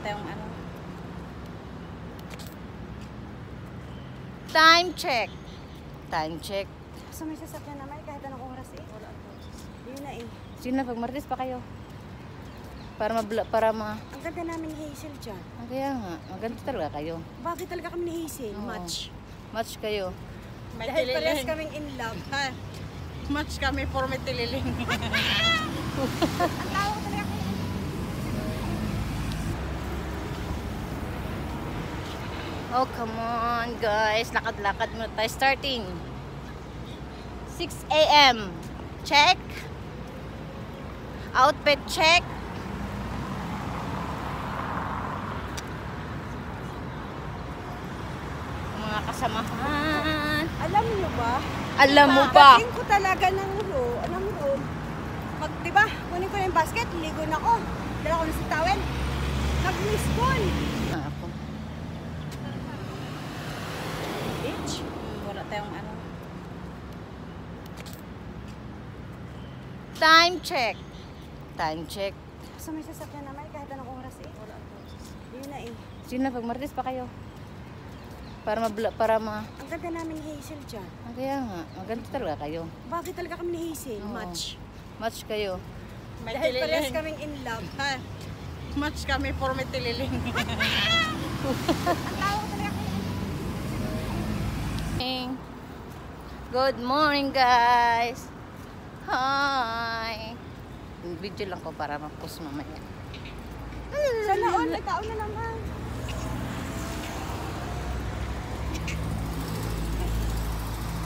tayong ano. Time check. Time check. So may sasakyan naman kahit anong oras eh. Wala po. Yun na eh. Sige na, pag Martes pa kayo. Para Ang ganda namin ni Hazel dyan. Kaya nga, maganda talaga kayo. Bakit talaga kami ni Hazel? Oo. Match. Match kayo. Dahil parehas kaming in love. Ha? Match kami for may tililing. Ang tawag talaga kayo. Oh, come on guys. Lakad-lakad muna tayo. Starting 6 AM. Check. Outfit check. Mga kasamahan. Alam niyo ba? Alam mo ba? Pagdating ko talaga ng room. Diba, kunin ko na yung basket, ligo na ako. Dala ko na sa towel. Nag-miss call. Ako. Bitch. Wala tayong ano. Time check. Time check. So may sasakyan naman kahit anong oras eh. Wala po. Yun na eh. Sige na, pag Martes pa kayo. Para Ang ganda namin ni Hazel dyan. Kaya nga, maganda talaga kayo. Bakit talaga kami ni Hazel? Oo. Match. Match kayo. Dahil parehas kaming in love. Ha? Match kami for may tililing. Ang tawag talaga kayo. Good morning guys. Hi. Video lang ko para ma-post mamaya. Sana all, may tao na naman.